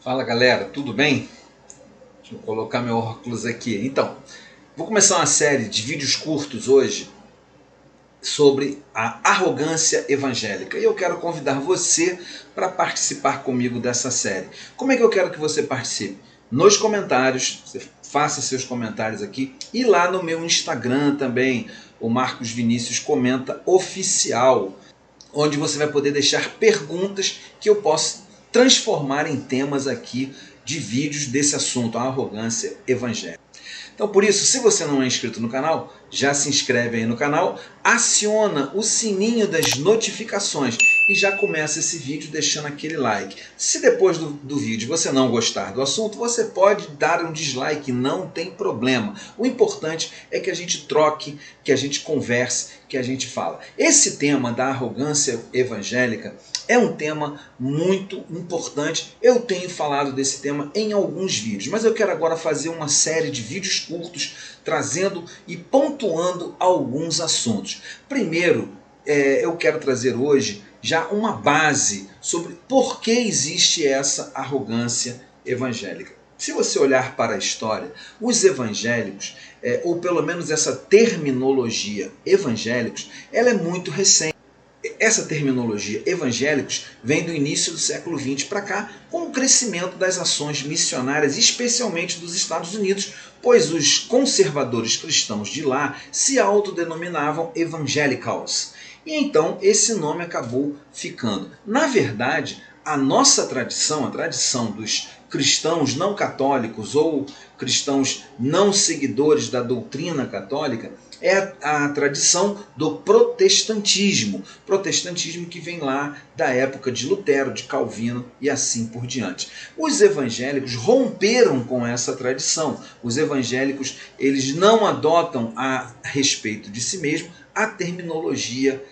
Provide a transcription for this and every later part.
Fala galera, tudo bem? Deixa eu colocar meu óculos aqui. Então, vou começar uma série de vídeos curtos hoje sobre a arrogância evangélica. E eu quero convidar você para participar comigo dessa série. Como é que eu quero que você participe? Nos comentários, você faça seus comentários aqui e lá no meu Instagram também, o Marcos Vinícius Comenta Oficial, onde você vai poder deixar perguntas que eu posso transformar em temas aqui de vídeos desse assunto, a arrogância evangélica. Então, por isso, se você não é inscrito no canal, já se inscreve aí no canal, aciona o sininho das notificações e já começa esse vídeo deixando aquele like. Se depois do vídeo você não gostar do assunto, você pode dar um dislike, não tem problema. O importante é que a gente troque, que a gente converse, que a gente fala. Esse tema da arrogância evangélica é um tema muito importante. Eu tenho falado desse tema em alguns vídeos, mas eu quero agora fazer uma série de vídeos curtos trazendo e pontuando alguns assuntos. Primeiro, eu quero trazer hoje já uma base sobre por que existe essa arrogância evangélica. Se você olhar para a história, os evangélicos, ou pelo menos essa terminologia evangélicos, ela é muito recente. Essa terminologia evangélicos vem do início do século XX para cá, com o crescimento das ações missionárias, especialmente dos Estados Unidos, pois os conservadores cristãos de lá se autodenominavam evangelicals. E então esse nome acabou ficando. Na verdade, a nossa tradição, a tradição dos cristãos não católicos ou cristãos não seguidores da doutrina católica, é a tradição do protestantismo. Protestantismo que vem lá da época de Lutero, de Calvino e assim por diante. Os evangélicos romperam com essa tradição. Os evangélicos, eles não adotam a respeito de si mesmo a terminologia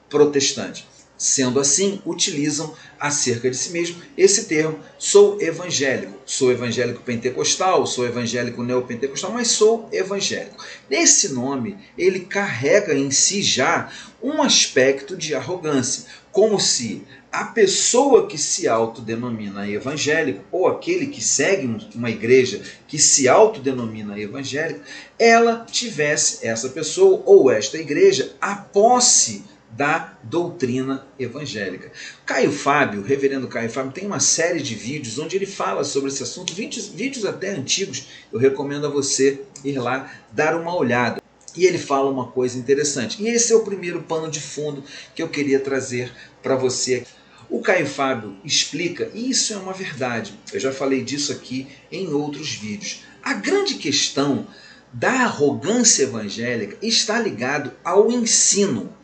protestante. Sendo assim, utilizam acerca de si mesmo esse termo, sou evangélico pentecostal, sou evangélico neopentecostal, mas sou evangélico. Esse nome, ele carrega em si já um aspecto de arrogância, como se a pessoa que se autodenomina evangélico, ou aquele que segue uma igreja que se autodenomina evangélico, ela tivesse, essa pessoa ou esta igreja, a posse da doutrina evangélica. Caio Fábio, o reverendo Caio Fábio, tem uma série de vídeos onde ele fala sobre esse assunto, vídeos até antigos. Eu recomendo a você ir lá dar uma olhada. E ele fala uma coisa interessante. E esse é o primeiro pano de fundo que eu queria trazer para você. O Caio Fábio explica, e isso é uma verdade, eu já falei disso aqui em outros vídeos. A grande questão da arrogância evangélica está ligado ao ensino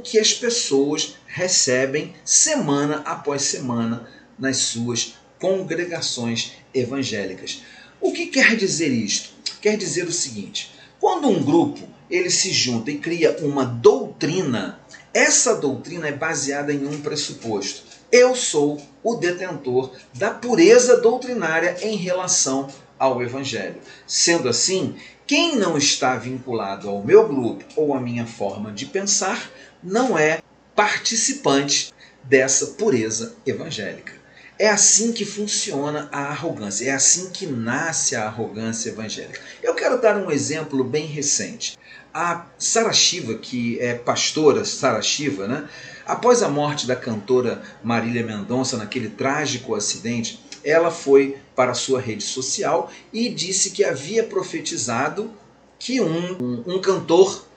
que as pessoas recebem semana após semana nas suas congregações evangélicas. O que quer dizer isto? Quer dizer o seguinte: quando um grupo ele se junta e cria uma doutrina, essa doutrina é baseada em um pressuposto. Eu sou o detentor da pureza doutrinária em relação ao Evangelho. Sendo assim, quem não está vinculado ao meu grupo ou à minha forma de pensar não é participante dessa pureza evangélica. É assim que funciona a arrogância, é assim que nasce a arrogância evangélica. Eu quero dar um exemplo bem recente. A Sarah Shiva, que é pastora Sarah Shiva, né? Após a morte da cantora Marília Mendonça naquele trágico acidente, ela foi para a sua rede social e disse que havia profetizado que um cantor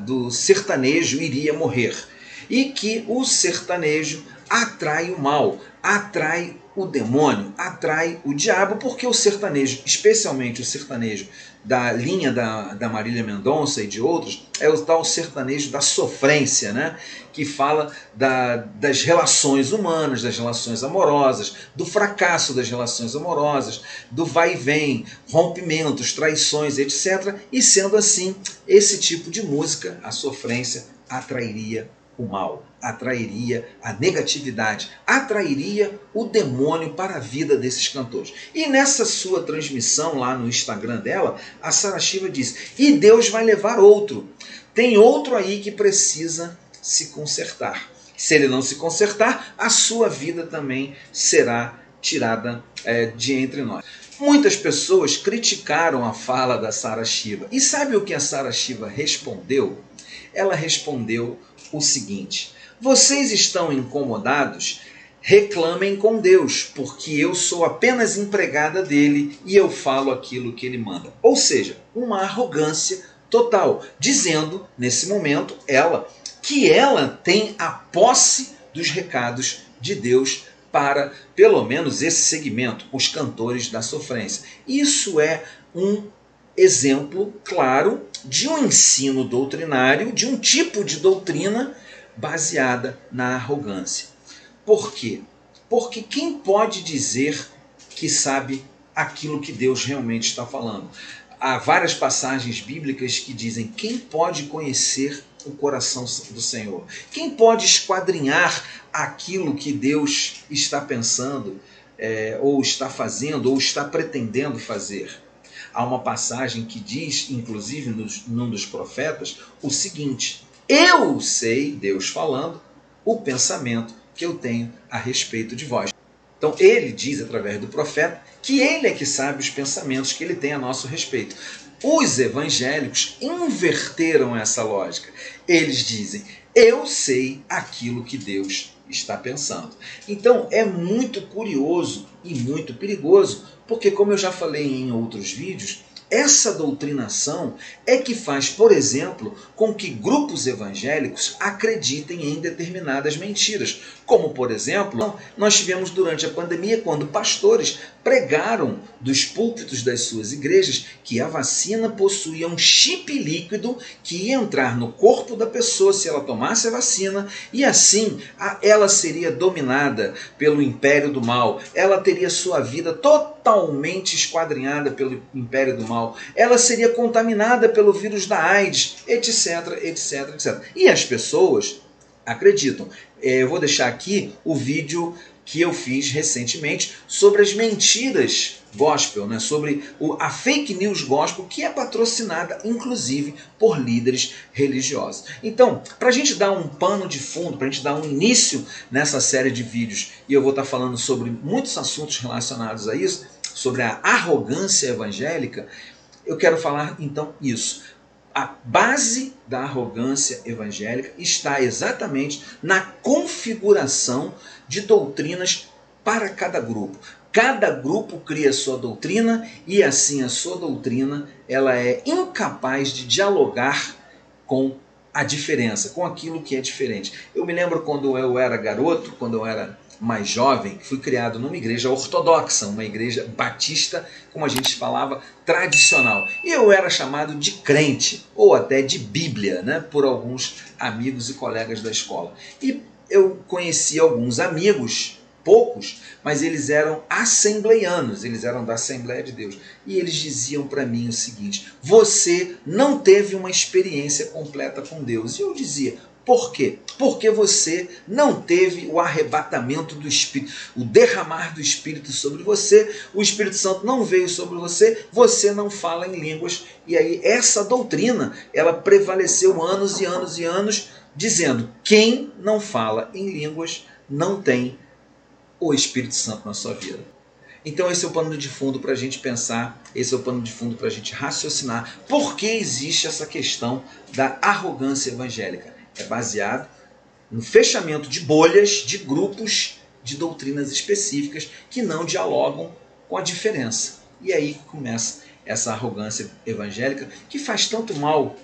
do sertanejo iria morrer e que o sertanejo atrai o mal, atrai o demônio, atrai o diabo, porque o sertanejo, especialmente o sertanejo da linha da Marília Mendonça e de outros, é o tal sertanejo da sofrência, né? Que fala das relações humanas, das relações amorosas, do fracasso das relações amorosas, do vai e vem, rompimentos, traições, etc. E sendo assim, esse tipo de música, a sofrência, atrairia o mal, atrairia a negatividade, atrairia o demônio para a vida desses cantores. E nessa sua transmissão lá no Instagram dela, a Sarah Shiva diz: e Deus vai levar outro. Tem outro aí que precisa se consertar. Se ele não se consertar, a sua vida também será tirada de entre nós. Muitas pessoas criticaram a fala da Sarah Shiva. E sabe o que a Sarah Shiva respondeu? Ela respondeu o seguinte: vocês estão incomodados? Reclamem com Deus, porque eu sou apenas empregada dele e eu falo aquilo que ele manda. Ou seja, uma arrogância total, dizendo nesse momento que ela tem a posse dos recados de Deus para, pelo menos, esse segmento, os cantores da sofrência. Isso é um exemplo claro de um ensino doutrinário, de um tipo de doutrina baseada na arrogância. Por quê? Porque quem pode dizer que sabe aquilo que Deus realmente está falando? Há várias passagens bíblicas que dizem: quem pode conhecer o coração do Senhor? Quem pode esquadrinhar aquilo que Deus está pensando, ou está fazendo, ou está pretendendo fazer? Há uma passagem que diz, inclusive num dos profetas, o seguinte: eu sei, Deus falando, o pensamento que eu tenho a respeito de vós. Então ele diz através do profeta que ele é que sabe os pensamentos que ele tem a nosso respeito. Os evangélicos inverteram essa lógica. Eles dizem: eu sei aquilo que Deus está pensando. Então é muito curioso e muito perigoso, porque, como eu já falei em outros vídeos, essa doutrinação é que faz, por exemplo, com que grupos evangélicos acreditem em determinadas mentiras. Como, por exemplo, nós tivemos durante a pandemia, quando pastores pregaram dos púlpitos das suas igrejas que a vacina possuía um chip líquido que ia entrar no corpo da pessoa se ela tomasse a vacina, e assim ela seria dominada pelo império do mal, ela teria sua vida totalmente esquadrinhada pelo império do mal, ela seria contaminada pelo vírus da AIDS, etc, etc, etc. E as pessoas acreditam. Eu vou deixar aqui o vídeo que eu fiz recentemente sobre as mentiras gospel, né? Sobre a fake news gospel, que é patrocinada inclusive por líderes religiosos. Então, para a gente dar um pano de fundo, para a gente dar um início nessa série de vídeos, e eu vou estar falando sobre muitos assuntos relacionados a isso, sobre a arrogância evangélica, eu quero falar então isso. A base da arrogância evangélica está exatamente na configuração de doutrinas para cada grupo. Cada grupo cria sua doutrina e assim a sua doutrina ela é incapaz de dialogar com a diferença, com aquilo que é diferente. Eu me lembro quando eu era garoto, quando eu era mais jovem, fui criado numa igreja ortodoxa, uma igreja batista, como a gente falava, tradicional. E eu era chamado de crente, ou até de Bíblia, né, por alguns amigos e colegas da escola. E eu conheci alguns amigos, poucos, mas eles eram assembleianos, eles eram da Assembleia de Deus. E eles diziam para mim o seguinte: você não teve uma experiência completa com Deus. E eu dizia: por quê? Porque você não teve o arrebatamento do Espírito, o derramar do Espírito sobre você, o Espírito Santo não veio sobre você, você não fala em línguas. E aí essa doutrina, ela prevaleceu anos e anos e anos, dizendo: quem não fala em línguas não tem o Espírito Santo na sua vida. Então esse é o pano de fundo para a gente pensar, esse é o pano de fundo para a gente raciocinar. Por que existe essa questão da arrogância evangélica? É baseado no fechamento de bolhas, de grupos, de doutrinas específicas que não dialogam com a diferença. E aí começa essa arrogância evangélica que faz tanto mal,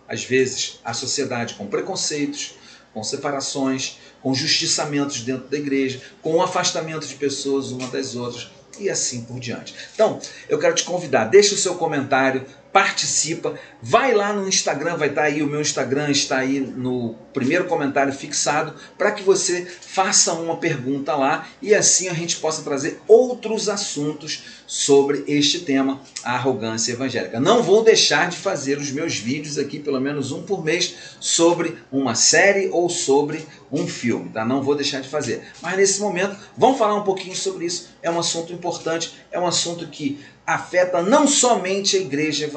às vezes, à sociedade, com preconceitos, com separações, com justiçamentos dentro da igreja, com o afastamento de pessoas umas das outras e assim por diante. Então, eu quero te convidar, deixa o seu comentário, participa, vai lá no Instagram, vai estar aí, o meu Instagram está aí no primeiro comentário fixado, para que você faça uma pergunta lá e assim a gente possa trazer outros assuntos sobre este tema, a arrogância evangélica. Não vou deixar de fazer os meus vídeos aqui, pelo menos um por mês, sobre uma série ou sobre um filme, tá? Não vou deixar de fazer. Mas nesse momento, vamos falar um pouquinho sobre isso. É um assunto importante, é um assunto que afeta não somente a igreja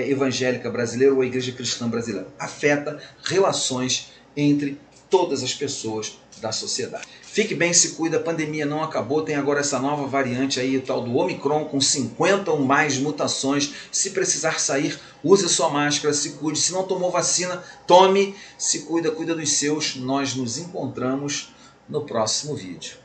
evangélica brasileira ou a igreja cristã brasileira, afeta relações entre todas as pessoas da sociedade. Fique bem, se cuida, a pandemia não acabou, tem agora essa nova variante aí, o tal do Omicron, com 50 ou mais mutações. Se precisar sair, use sua máscara, se cuide. Se não tomou vacina, tome, se cuida, cuida dos seus. Nós nos encontramos no próximo vídeo.